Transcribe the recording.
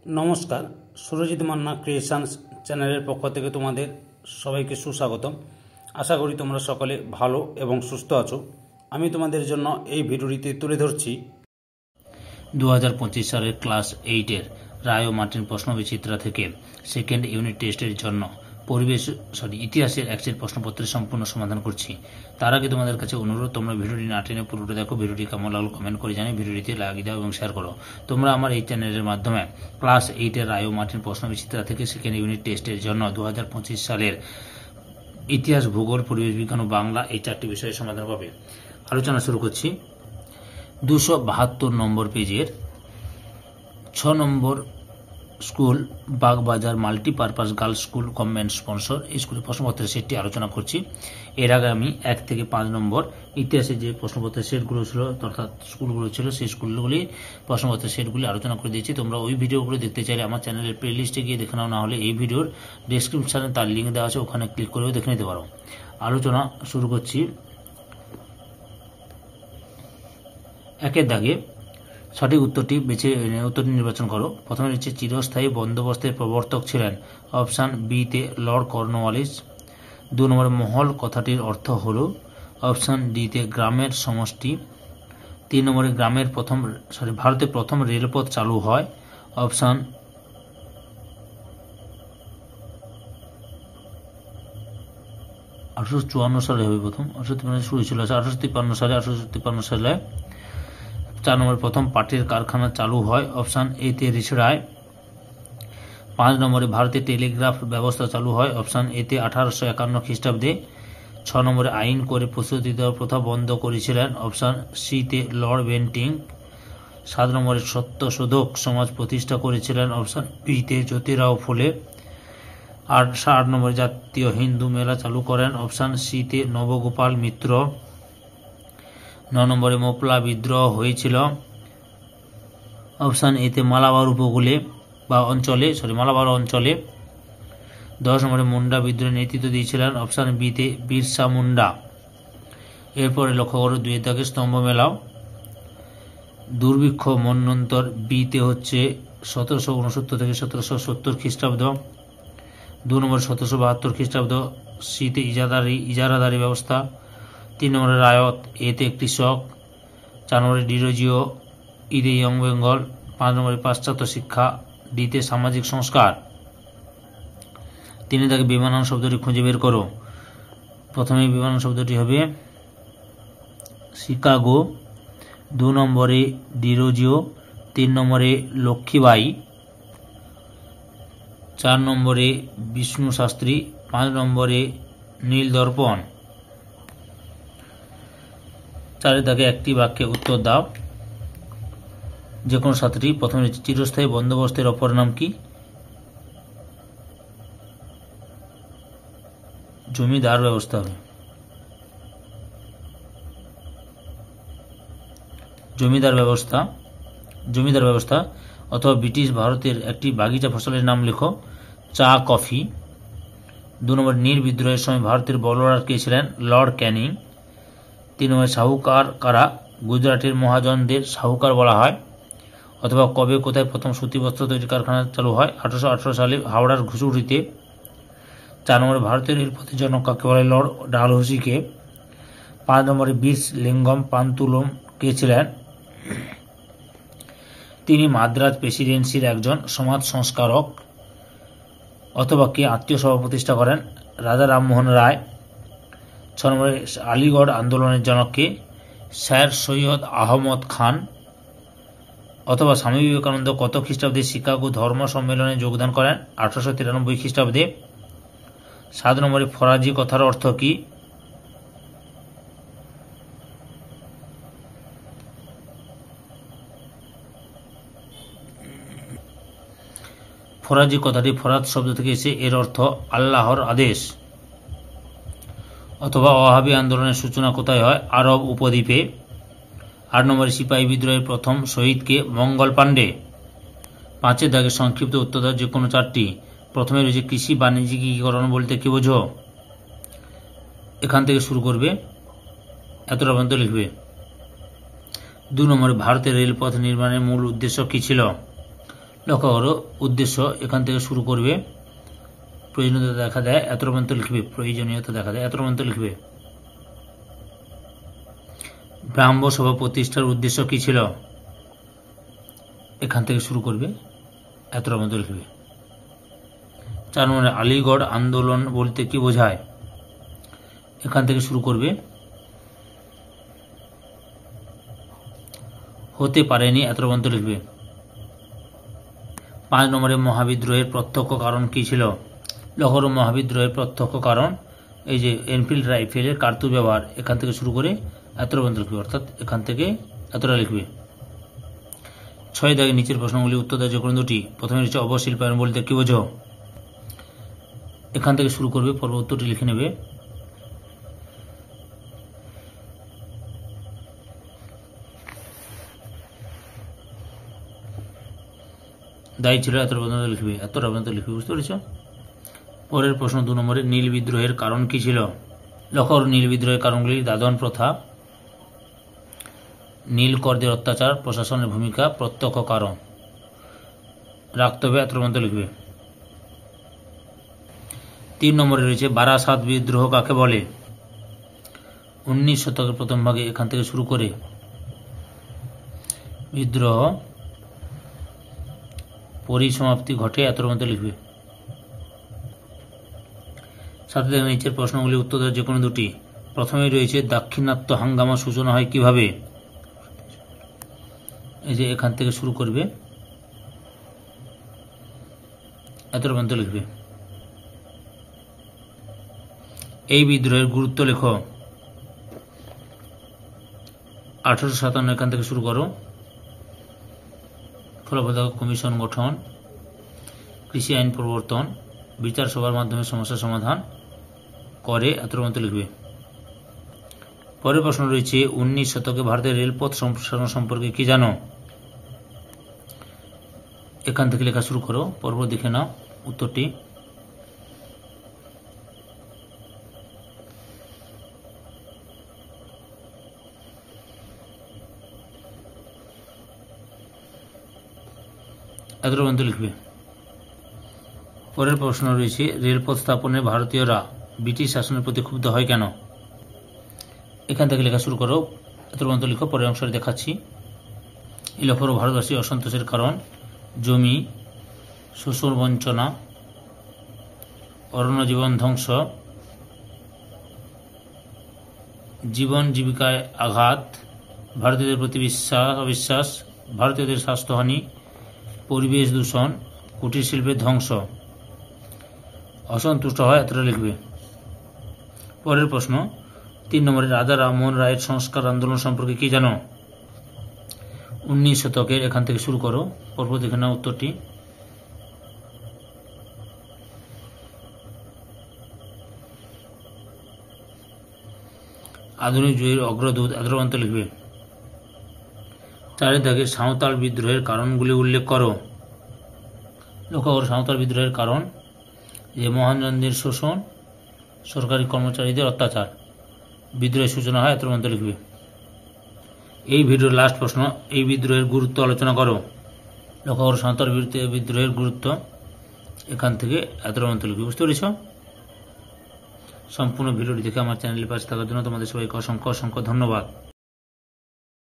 নমস্কার, সুরজিৎ মান্না ক্রিয়েশনস চ্যানেলের পক্ষ থেকে তোমাদের সবাইকে সুস্বাগতম। আশা করি তোমরা সকলে ভালো এবং সুস্থ আছো। আমি তোমাদের জন্য এই ভিডিওটিতে তুলে ধরছি 2025 সালের ক্লাস 8-এর রায় ও মার্টিন প্রশ্নবিচিত্রা থেকে সেকেন্ড ইউনিট টেস্টের জন্য ইতিহাসের একসেট প্রশ্নপত্রের সম্পূর্ণ সমাধান করছি। তার আগে তোমাদের কাছে অনুরোধ, তোমরা ভিডিওটি না টেনে পুরোটা দেখো। ভিডিওটি কেমন লাগলো কমেন্ট করে জানিয়ে ভিডিওটিতে লাইক দাও এবং শেয়ার করো। তোমরা আমার এই চ্যানেলের মাধ্যমে ক্লাস 8-এর রায় ও মার্টিন প্রশ্নবিচিত্রা থেকে সেকেন্ড ইউনিট টেস্টের জন্য 2025 সালের ইতিহাস, ভূগোল, পরিবেশ বিজ্ঞান ও বাংলা এই 4টি বিষয়ের সমাধান পাবে। আলোচনা শুরু করছি। 272 নম্বর পেজের 6 number school Bagbazar multipurpose girls school government sponsor এই স্কুলের প্রশ্নপত্রের সেটটি আলোচনা করছি। এর আগে আমি 1 থেকে 5 নম্বর ইতিহাসে যে প্রশ্নপত্রের সেটগুলো ছিল অর্থাৎ স্কুলগুলো ছিল সেই স্কুলগুলি প্রশ্নপত্রের সেটগুলি আলোচনা করে দিয়েছি। তোমরা ওই ভিডিওগুলো দেখতে চাইলে আমার চ্যানেলের প্লে লিস্টে গিয়ে দেখে নাও, না হলে এই ভিডিওর ডেসক্রিপশনে তার লিঙ্ক দেওয়া আছে, ওখানে ক্লিক করেও দেখে নিতে পারো। আলোচনা শুরু করছি। 1-এর দাগে সঠিক উত্তরটি নির্বাচন করো। প্রথমে হচ্ছে চিরস্থায়ী বন্দোবস্তের প্রবর্তক ছিলেন অপশান বিতে লর্ড কর্নওয়ালিস। 2 নম্বরে মহল কথাটির অর্থ হল অপশান ডিতে গ্রামের সমষ্টি। 3 নম্বরে ভারতে প্রথম রেলপথ চালু হয় অপশান 1854 সালে হবে প্রথম, 1853 শুরু ছিল 1853 সালে। 4 নম্বরে প্রথম পাটের কারখানা চালু হয় অপশান এতে রিছড়ায়। 5 নম্বরে ভারতে টেলিগ্রাফ ব্যবস্থা চালু হয় অপশান এতে 1851 খ্রিস্টাব্দে। 6 নম্বরে আইন করে প্রস্তুতি দেওয়ার প্রথা বন্ধ করেছিলেন অপশান সিতে লর্ড বেন্টিং। 7 নম্বরে সত্যশোধক সমাজ প্রতিষ্ঠা করেছিলেন অপশান বিতে জ্যোতিরাও ফুলে। 8 নম্বরে জাতীয় হিন্দু মেলা চালু করেন অপশান সিতে নবগোপাল মিত্র। 9 নম্বরে মোপলা বিদ্রোহ হয়েছিল অপশান এতে মালাবার উপকূলে বা মালাবার অঞ্চলে। 10 নম্বরে মুন্ডা বিদ্রোহের নেতৃত্ব দিয়েছিলেন অপশান বিতে বিরসা মুন্ডা। এরপরে লক্ষ্য করো 2-এর দাগে স্তম্ভ মেলাও। দুর্ভিক্ষ মন্বন্তর বিতে হচ্ছে 1769 থেকে 1770 খ্রিস্টাব্দ। 2 নম্বর 1772 খ্রিস্টাব্দ সিতে ইজারাদারি ব্যবস্থা। 3 নম্বরে রায়ত এতে কৃষক। 4 নম্বরে ডিরোজিও ইদে ইয়ং বেঙ্গল। 5 নম্বরে পাশ্চাত্য শিক্ষা ডিতে সামাজিক সংস্কার। 3 থেকে বিমানন শব্দটি খুঁজে বের করো। প্রথমে বিমানন শব্দটি হবে শিকাগো। 2 নম্বরে ডিরোজিও। 3 নম্বরে লক্ষ্মীবাই। 4 নম্বরে বিষ্ণু শাস্ত্রী। 5 নম্বরে নীল দর্পণ। 4-এর দাগে একটি বাক্যে উত্তর দাও। যে কোনো 7টি। প্রথমে চিরস্থায়ী বন্দোবস্তের অপর নাম কি? জমিদার ব্যবস্থা হবে। জমিদার ব্যবস্থা অথবা ব্রিটিশ ভারতের একটি বাগিচা ফসলের নাম লেখো। চা, কফি। 2 নম্বর নীল বিদ্রোহের সময় ভারতের বলরার কে ছিলেন? লর্ড ক্যানিং। 3 নম্বর সাহুকার কারা? গুজরাটের মহাজনদের সাহুকার বলা হয়। অথবা কবে কোথায় প্রথম সুতিবস্ত্র তৈরি কারখানা চালু হয়? 1818 সালে হাওড়ার ঘুষুড়িতে। 4 নম্বরে ভারতের রেলপথের জনক কাকে বলে? লর্ড ডালহৌসিকে। 5 নম্বরে বীর লিঙ্গম পান্তুলম কে ছিলেন? তিনি মাদ্রাজ প্রেসিডেন্সির একজন সমাজ সংস্কারক। অথবা কে আত্মীয় সভা প্রতিষ্ঠা করেন? রাজা রামমোহন রায়। 6 নম্বরে আলিগড় আন্দোলনের জনককে? স্যার সৈয়দ আহমদ খান। অথবা স্বামী বিবেকানন্দ কত খ্রিস্টাব্দে শিকাগো ধর্ম সম্মেলনে যোগদান করেন? 1893 খ্রিস্টাব্দে। 7 নম্বরে ফরাজি কথার অর্থ কি? ফরাজি কথাটি ফরাত শব্দ থেকে এসে এর অর্থ আল্লাহর আদেশ। অথবা ওয়াহাবি আন্দোলনের সূচনা কোথায় হয়? আরব উপদ্বীপে। 8 নম্বরে সিপাহী বিদ্রোহের প্রথম শহীদকে? মঙ্গল পাণ্ডে। 5-এর দাগে সংক্ষিপ্ত উত্তর দাও যে কোনো 4টি। প্রথমে রয়েছে কৃষি বাণিজ্যিকীকরণ বলতে কি বোঝো? এখান থেকে শুরু করবে, এতটা পর্যন্ত লিখবে। 2 নম্বরে ভারতের রেলপথ নির্মাণের মূল উদ্দেশ্য কি ছিল? লক্ষ্য করো উদ্দেশ্য এখান থেকে শুরু করবে, প্রয়োজনীয়তা দেখা দেয় এতটা পর্যন্ত লিখবে, প্রয়োজনীয়তা দেখা দেয় এতটা পর্যন্ত লিখবে। ব্রাহ্ম সভা প্রতিষ্ঠার উদ্দেশ্য কি ছিল, এখান থেকে শুরু করবে, এতটা পর্যন্ত লিখবে। 4 নম্বরে আলিগড় আন্দোলন বলতে কি বোঝায়, এখান থেকে শুরু করবে, হতে পারেনি এতটা পর্যন্ত লিখবে। 5 নম্বরে মহাবিদ্রোহের প্রত্যক্ষ কারণ কি ছিল, লক্ষ্য করো মহাবিদ্রোহের প্রত্যক্ষ কারণ এই যে এনফিল্ড রাইফেলের কার্তুজ ব্যবহার, এখান থেকে শুরু করে এতটা পর্যন্ত লিখবে, অর্থাৎ এখান থেকে এতটা লিখবে। 6 দাগে নিচের প্রশ্নগুলি উত্তর দেওয়া যে কোনো দুটি। প্রথমে হচ্ছে অবশিল্পায়ন বলতে কি বোঝো, এখান থেকে শুরু করবে, পর্ব উত্তরটি লিখে নেবে। দায়ী ছিল এতটা পর্যন্ত লিখবে, এতটা পর্যন্ত লিখবে, বুঝতে পেরেছ। পরের প্রশ্ন 2 নম্বরে নীল বিদ্রোহের কারণ কি ছিল, লক্ষ্য করো নীল বিদ্রোহের কারণগুলি দাদন প্রথা, নীল করদের অত্যাচার, প্রশাসনের ভূমিকা, প্রত্যক্ষ কারণ রাখতে হবে, এতটা পর্যন্ত লিখবে। 3 নম্বরে রয়েছে বারাসাত বিদ্রোহ কাকে বলে, 19 শতকের প্রথম ভাগে এখান থেকে শুরু করে বিদ্রোহ পরিসমাপ্তি ঘটে, এতটা পর্যন্ত লিখবে। 7 দাগে নিচের প্রশ্নগুলি উত্তর দেওয়ার যে কোনো দুটি। প্রথমেই রয়েছে দাক্ষিণাত্য হাঙ্গামা সূচনা হয় কিভাবে, এই যে এখান থেকে শুরু করবে, এতটা পর্যন্ত লিখবে। এই বিদ্রোহের গুরুত্ব লেখো, 1857 এখান থেকে শুরু করো, ফলাফল কমিশন গঠন, কৃষি আইন প্রবর্তন, বিচার সভার মাধ্যমে সমস্যা সমাধান করে, এতটা পর্যন্ত লিখবে। পরের প্রশ্ন রয়েছে 19 শতকে ভারতের রেলপথ সম্প্রসারণ সম্পর্কে কি জানো, এখান থেকে লেখা শুরু করো, পর্ব দেখে নাও উত্তরটি। এতটা পর্যন্ত লিখবে। পরের প্রশ্ন রয়েছে রেলপথ স্থাপনে ভারতীয়রা ব্রিটিশ শাসনের প্রতি ক্ষুব্ধ হয় কেন, এখান থেকে লেখা শুরু করো, এতটা পর্যন্ত লিখো, পরের অংশটি দেখাচ্ছি। এই লক্ষ্য করো ভারতবাসী অসন্তোষের কারণ জমি শোষণ বঞ্চনা, অরণ্য জীবন ধ্বংস, জীবন জীবিকায় আঘাত, ভারতীয়দের প্রতি অবিশ্বাস, ভারতীয়দের স্বাস্থ্যহানি, পরিবেশ দূষণ, কুটির শিল্পের ধ্বংস, অসন্তুষ্ট হয়, এতটা লিখবে। পরের প্রশ্ন 3 নম্বরে রাজা রামমোহন রায়ের সংস্কার আন্দোলন সম্পর্কে কি জানো, 19 শতকের, এখান থেকে শুরু করো, পর্ব দেখে নাও উত্তরটি। আধুনিক যুগের অগ্রদূত, এতটা পর্যন্ত লিখবে। 4 দাগে সাঁওতাল বিদ্রোহের কারণগুলি উল্লেখ করো, লক্ষ্য করো সাঁওতাল বিদ্রোহের কারণ যে মহাজনদের শোষণ, সরকারি কর্মচারীদের অত্যাচার, বিদ্রোহের সূচনা হয়, এতটা পর্যন্ত লিখবে। এই ভিডিওর লাস্ট প্রশ্ন, এই বিদ্রোহের গুরুত্ব আলোচনা করো, লক্ষ্য করো সাঁওতাল বিদ্রোহের গুরুত্ব, এখান থেকে এতটা পর্যন্ত লিখবে, বুঝতে পেরেছ। সম্পূর্ণ ভিডিওটি দেখে আমার চ্যানেলের পাশে থাকার জন্য তোমাদের সবাইকে অসংখ্য অসংখ্য ধন্যবাদ।